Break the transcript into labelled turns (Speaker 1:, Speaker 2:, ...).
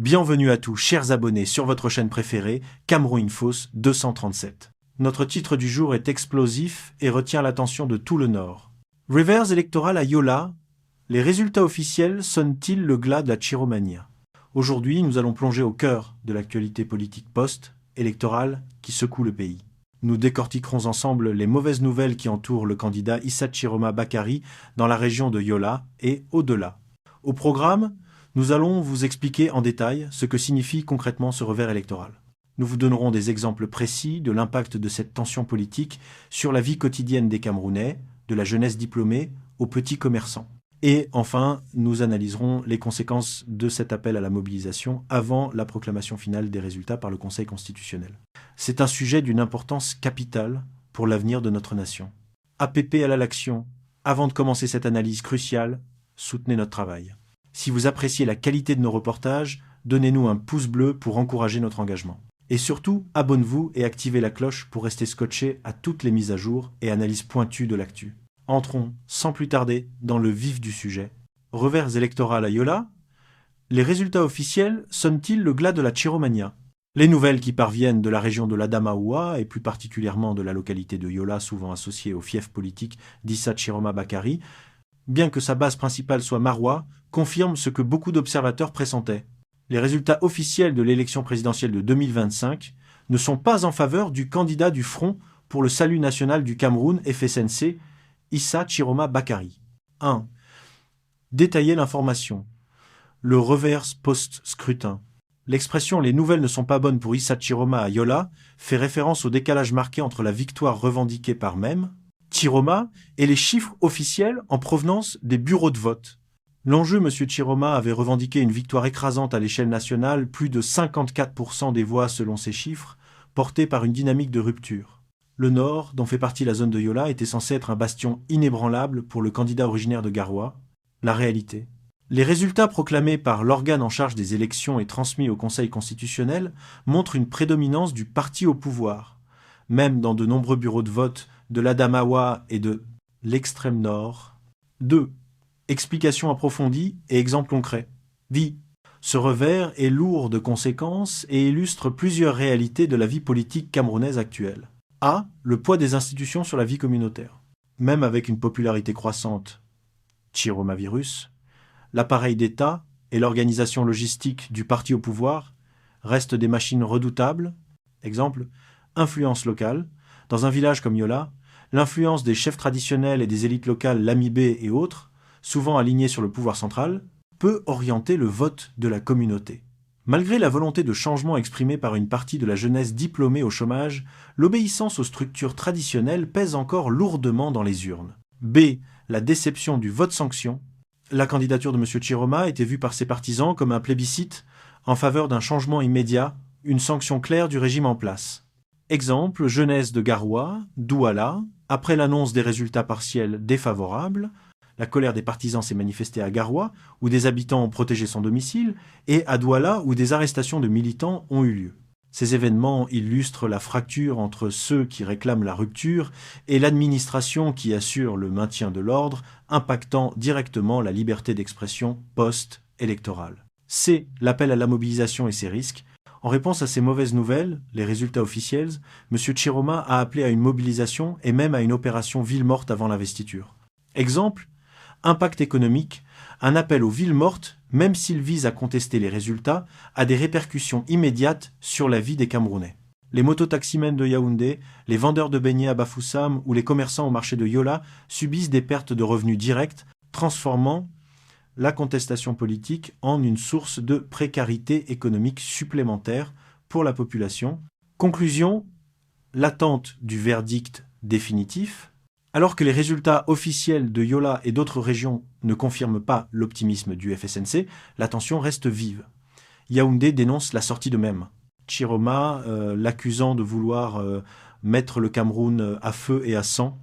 Speaker 1: Bienvenue à tous, chers abonnés, sur votre chaîne préférée, Cameroun Infos 237. Notre titre du jour est explosif et retient l'attention de tout le Nord. Revers électoral à Yola, les résultats officiels sonnent-ils le glas de la chiromania? Aujourd'hui, nous allons plonger au cœur de l'actualité politique post-électorale qui secoue le pays. Nous décortiquerons ensemble les mauvaises nouvelles qui entourent le candidat Issa Chiroma Bakary dans la région de Yola et au-delà. Au programme, nous allons vous expliquer en détail ce que signifie concrètement ce revers électoral. Nous vous donnerons des exemples précis de l'impact de cette tension politique sur la vie quotidienne des Camerounais, de la jeunesse diplômée aux petits commerçants. Et enfin, nous analyserons les conséquences de cet appel à la mobilisation avant la proclamation finale des résultats par le Conseil constitutionnel. C'est un sujet d'une importance capitale pour l'avenir de notre nation. APP à l'action. Avant de commencer cette analyse cruciale, soutenez notre travail. Si vous appréciez la qualité de nos reportages, donnez-nous un pouce bleu pour encourager notre engagement. Et surtout, abonnez-vous et activez la cloche pour rester scotché à toutes les mises à jour et analyses pointues de l'actu. Entrons, sans plus tarder, dans le vif du sujet. Revers électoral à Yola, les résultats officiels sonnent-ils le glas de la chiromania? Les nouvelles qui parviennent de la région de l'Adamaoua, et plus particulièrement de la localité de Yola, souvent associée au fief politique d'Issa Chiroma Bakary, bien que sa base principale soit Maroua, confirme ce que beaucoup d'observateurs pressentaient. Les résultats officiels de l'élection présidentielle de 2025 ne sont pas en faveur du candidat du Front pour le salut national du Cameroun, FSNC, Issa Chiroma Bakary. 1. Détailler l'information. Le revers post-scrutin. L'expression « les nouvelles ne sont pas bonnes pour Issa Chiroma à Yola » fait référence au décalage marqué entre la victoire revendiquée par même Chiroma et les chiffres officiels en provenance des bureaux de vote. L'enjeu, M. Chiroma avait revendiqué une victoire écrasante à l'échelle nationale, plus de 54% des voix selon ces chiffres, portées par une dynamique de rupture. Le Nord, dont fait partie la zone de Yola, était censé être un bastion inébranlable pour le candidat originaire de Garoua. La réalité. Les résultats proclamés par l'organe en charge des élections et transmis au Conseil constitutionnel montrent une prédominance du parti au pouvoir. Même dans de nombreux bureaux de vote de l'Adamaoua et de l'extrême nord. 2. Explication approfondie et exemple concret. Dit. Ce revers est lourd de conséquences et illustre plusieurs réalités de la vie politique camerounaise actuelle. A. Le poids des institutions sur la vie communautaire. Même avec une popularité croissante, Chiromavirus, l'appareil d'État et l'organisation logistique du parti au pouvoir restent des machines redoutables. Exemple, influence locale. Dans un village comme Yola, l'influence des chefs traditionnels et des élites locales lamibé et autres, souvent alignés sur le pouvoir central, peut orienter le vote de la communauté. Malgré la volonté de changement exprimée par une partie de la jeunesse diplômée au chômage, l'obéissance aux structures traditionnelles pèse encore lourdement dans les urnes. B. La déception du vote sanction. La candidature de M. Chiroma était vue par ses partisans comme un plébiscite en faveur d'un changement immédiat, une sanction claire du régime en place. Exemple, jeunesse de Garoua, Douala, après l'annonce des résultats partiels défavorables, la colère des partisans s'est manifestée à Garoua, où des habitants ont protégé son domicile, et à Douala, où des arrestations de militants ont eu lieu. Ces événements illustrent la fracture entre ceux qui réclament la rupture et l'administration qui assure le maintien de l'ordre, impactant directement la liberté d'expression post-électorale. C. L'appel à la mobilisation et ses risques. En réponse à ces mauvaises nouvelles, les résultats officiels, M. Chiroma a appelé à une mobilisation et même à une opération ville morte avant l'investiture. Exemple, impact économique, un appel aux villes mortes, même s'il vise à contester les résultats, a des répercussions immédiates sur la vie des Camerounais. Les mototaximens de Yaoundé, les vendeurs de beignets à Bafoussam ou les commerçants au marché de Yola subissent des pertes de revenus directes, transformant la contestation politique en une source de précarité économique supplémentaire pour la population. Conclusion, l'attente du verdict définitif. Alors que les résultats officiels de Yola et d'autres régions ne confirment pas l'optimisme du FSNC, la tension reste vive. Yaoundé dénonce la sortie de même. Chiroma l'accusant de vouloir mettre le Cameroun à feu et à sang